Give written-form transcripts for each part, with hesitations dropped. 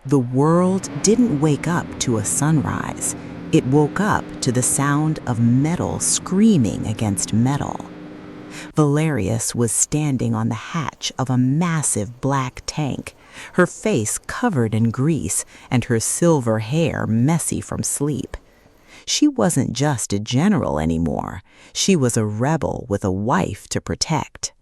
The world didn't wake up to a sunrise. It woke up to the sound of metal screaming against metal. Valerius was standing on the hatch of a massive black tank, her face covered in grease and her silver hair messy from sleep. She wasn't just a general anymore. She was a rebel with a wife to protect.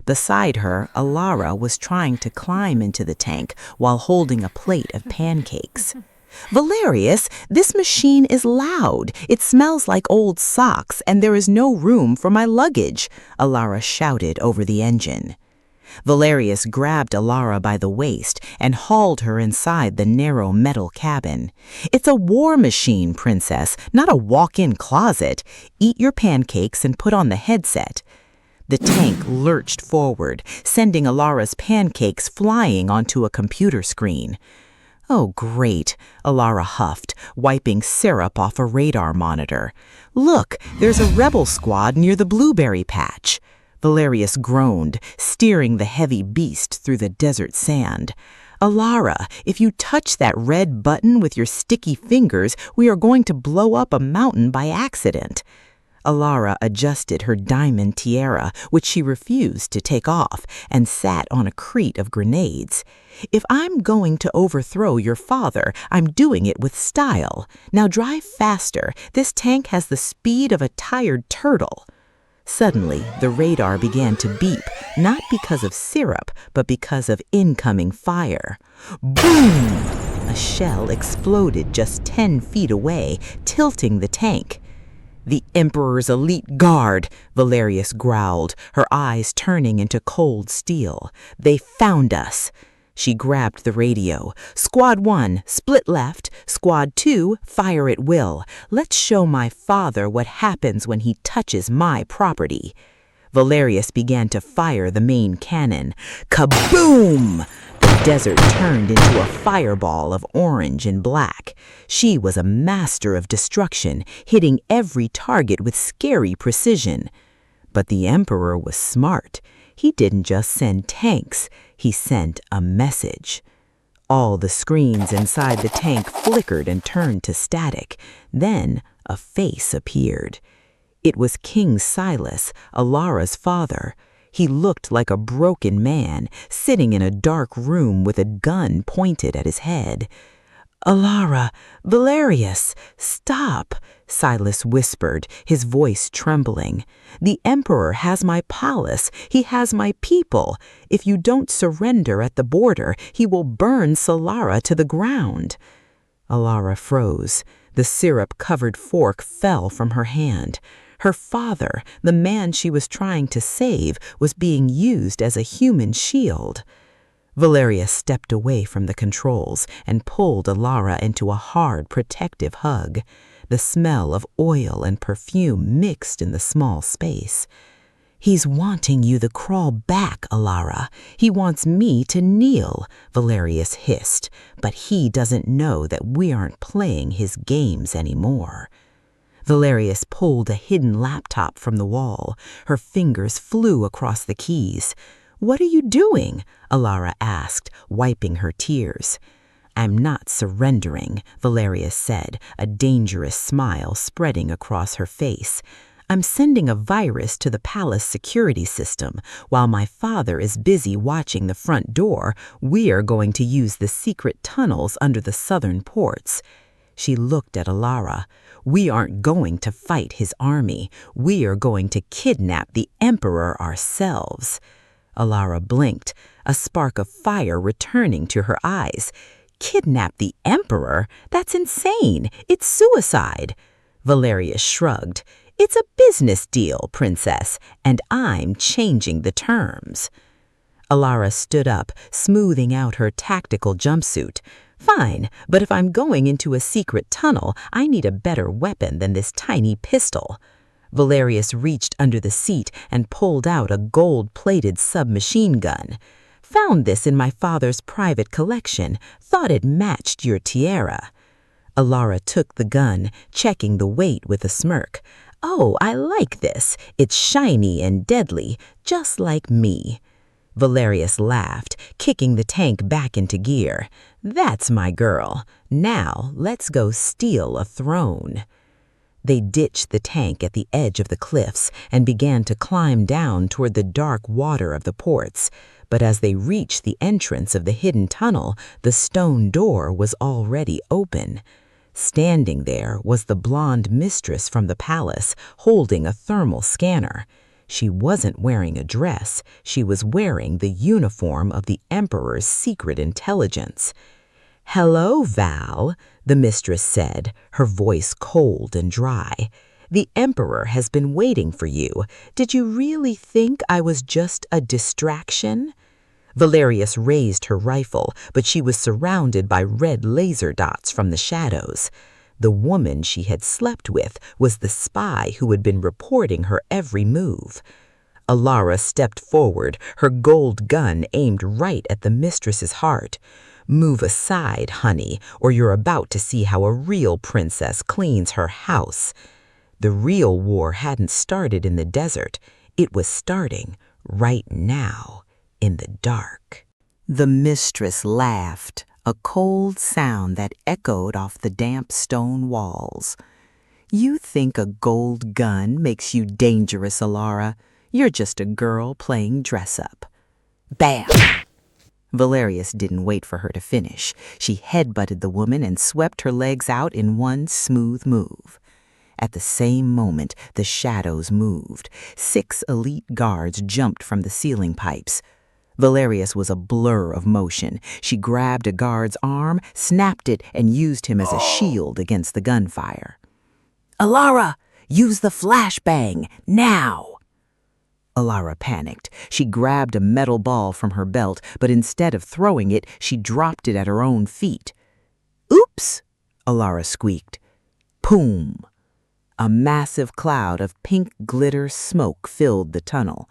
Beside her, Alara was trying to climb into the tank while holding a plate of pancakes. "Valerius, this machine is loud. It smells like old socks, and there is no room for my luggage," Alara shouted over the engine. Valerius grabbed Alara by the waist and hauled her inside the narrow metal cabin. "It's a war machine, Princess, not a walk-in closet. Eat your pancakes and put on the headset." The tank lurched forward, sending Alara's pancakes flying onto a computer screen. "Oh, great," Alara huffed, wiping syrup off a radar monitor. "Look, there's a rebel squad near the blueberry patch." Valerius groaned, steering the heavy beast through the desert sand. "Alara, if you touch that red button with your sticky fingers, we are going to blow up a mountain by accident." Alara adjusted her diamond tiara, which she refused to take off, and sat on a crate of grenades. "If I'm going to overthrow your father, I'm doing it with style. Now drive faster. This tank has the speed of a tired turtle." Suddenly, the radar began to beep, not because of syrup, but because of incoming fire. Boom! A shell exploded just 10 feet away, tilting the tank. "The Emperor's elite guard," Valerius growled, her eyes turning into cold steel. "They found us." She grabbed the radio. "Squad 1, split left. Squad 2, fire at will. Let's show my father what happens when he touches my property." Valerius began to fire the main cannon. Kaboom! The desert turned into a fireball of orange and black. She was a master of destruction, hitting every target with scary precision. But the Emperor was smart. He didn't just send tanks, he sent a message. All the screens inside the tank flickered and turned to static. Then a face appeared. It was King Silas, Alara's father. He looked like a broken man, sitting in a dark room with a gun pointed at his head. "Alara, Valerius, stop," Silas whispered, his voice trembling. "The Emperor has my palace. He has my people. If you don't surrender at the border, he will burn Solara to the ground." Alara froze. The syrup-covered fork fell from her hand. Her father, the man she was trying to save, was being used as a human shield. Valerius stepped away from the controls and pulled Alara into a hard, protective hug. The smell of oil and perfume mixed in the small space. "He's wanting you to crawl back, Alara. He wants me to kneel," Valerius hissed. "But he doesn't know that we aren't playing his games anymore." Valerius pulled a hidden laptop from the wall. Her fingers flew across the keys. "What are you doing?" Alara asked, wiping her tears. "I'm not surrendering," Valerius said, a dangerous smile spreading across her face. "I'm sending a virus to the palace security system. While my father is busy watching the front door, we are going to use the secret tunnels under the southern ports." She looked at Alara. "We aren't going to fight his army. We are going to kidnap the Emperor ourselves." Alara blinked, a spark of fire returning to her eyes. "Kidnap the Emperor? That's insane. It's suicide." Valerius shrugged. "It's a business deal, Princess, and I'm changing the terms." Alara stood up, smoothing out her tactical jumpsuit. "Fine, but if I'm going into a secret tunnel, I need a better weapon than this tiny pistol." Valerius reached under the seat and pulled out a gold-plated submachine gun. "Found this in my father's private collection. Thought it matched your tiara." Alara took the gun, checking the weight with a smirk. "Oh, I like this. It's shiny and deadly, just like me." Valerius laughed, kicking the tank back into gear. "That's my girl. Now let's go steal a throne." They ditched the tank at the edge of the cliffs and began to climb down toward the dark water of the ports. But as they reached the entrance of the hidden tunnel, the stone door was already open. Standing there was the blonde mistress from the palace, holding a thermal scanner. She wasn't wearing a dress. She was wearing the uniform of the Emperor's secret intelligence. "Hello, Val," the mistress said, her voice cold and dry. "The Emperor has been waiting for you. Did you really think I was just a distraction?" Valerius raised her rifle, but she was surrounded by red laser dots from the shadows. The woman she had slept with was the spy who had been reporting her every move. Alara stepped forward, her gold gun aimed right at the mistress's heart. "Move aside, honey, or you're about to see how a real princess cleans her house." The real war hadn't started in the desert. It was starting right now, in the dark. The mistress laughed, a cold sound that echoed off the damp stone walls. "You think a gold gun makes you dangerous, Alara? You're just a girl playing dress-up." Bam! Valerius didn't wait for her to finish. She headbutted the woman and swept her legs out in one smooth move. At the same moment, the shadows moved. 6 elite guards jumped from the ceiling pipes. Valerius was a blur of motion. She grabbed a guard's arm, snapped it, and used him as a shield against the gunfire. "Alara, use the flashbang, now!" Alara panicked. She grabbed a metal ball from her belt, but instead of throwing it, she dropped it at her own feet. "Oops!" Alara squeaked. Poom! A massive cloud of pink glitter smoke filled the tunnel.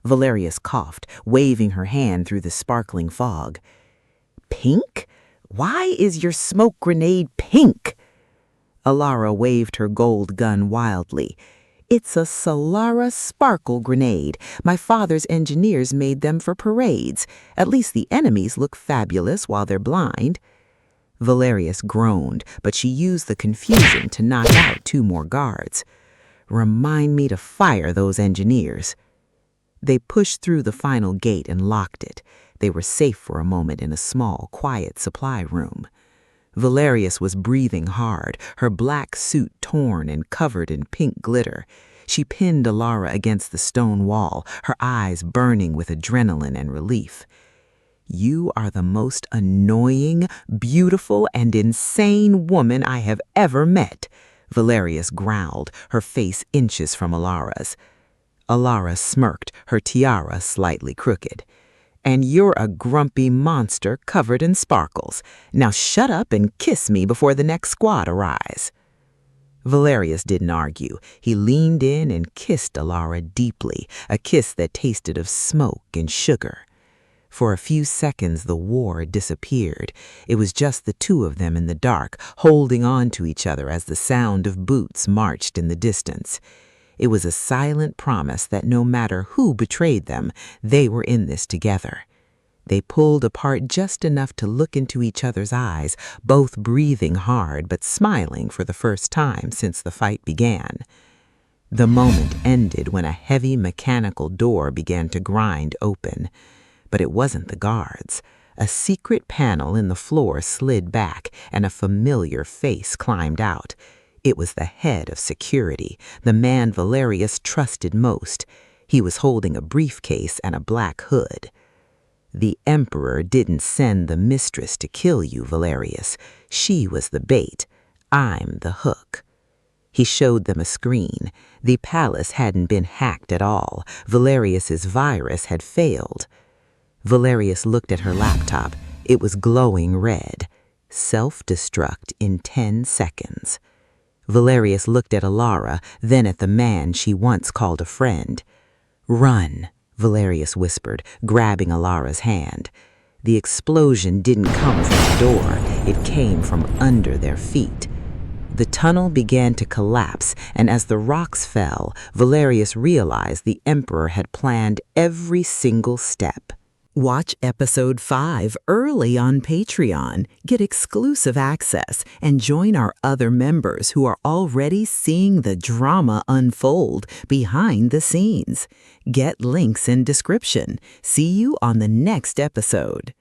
Valerius coughed, waving her hand through the sparkling fog. "Pink? Why is your smoke grenade pink?" Alara waved her gold gun wildly. "It's a Solara sparkle grenade. My father's engineers made them for parades. At least the enemies look fabulous while they're blind." Valerius groaned, but she used the confusion to knock out 2 more guards. "Remind me to fire those engineers." They pushed through the final gate and locked it. They were safe for a moment in a small, quiet supply room. Valerius was breathing hard, her black suit torn and covered in pink glitter. She pinned Alara against the stone wall, her eyes burning with adrenaline and relief. "You are the most annoying, beautiful, and insane woman I have ever met," Valerius growled, her face inches from Alara's. Alara smirked, her tiara slightly crooked. "And you're a grumpy monster covered in sparkles. Now shut up and kiss me before the next squad arrives." Valerius didn't argue. He leaned in and kissed Alara deeply, a kiss that tasted of smoke and sugar. For a few seconds, the war disappeared. It was just the 2 of them in the dark, holding on to each other as the sound of boots marched in the distance. It was a silent promise that no matter who betrayed them, they were in this together. They pulled apart just enough to look into each other's eyes, both breathing hard but smiling for the first time since the fight began. The moment ended when a heavy mechanical door began to grind open. But it wasn't the guards. A secret panel in the floor slid back, and a familiar face climbed out. It was the head of security, the man Valerius trusted most. He was holding a briefcase and a black hood. "The Emperor didn't send the mistress to kill you, Valerius. She was the bait. I'm the hook." He showed them a screen. The palace hadn't been hacked at all. Valerius's virus had failed. Valerius looked at her laptop. It was glowing red. Self-destruct in 10 seconds. Valerius looked at Alara, then at the man she once called a friend. "Run," Valerius whispered, grabbing Alara's hand. The explosion didn't come from the door. It came from under their feet. The tunnel began to collapse, and as the rocks fell, Valerius realized the emperor had planned every single step. Watch episode 5 early on Patreon, get exclusive access, and join our other members who are already seeing the drama unfold behind the scenes. Get links in description. See you on the next episode.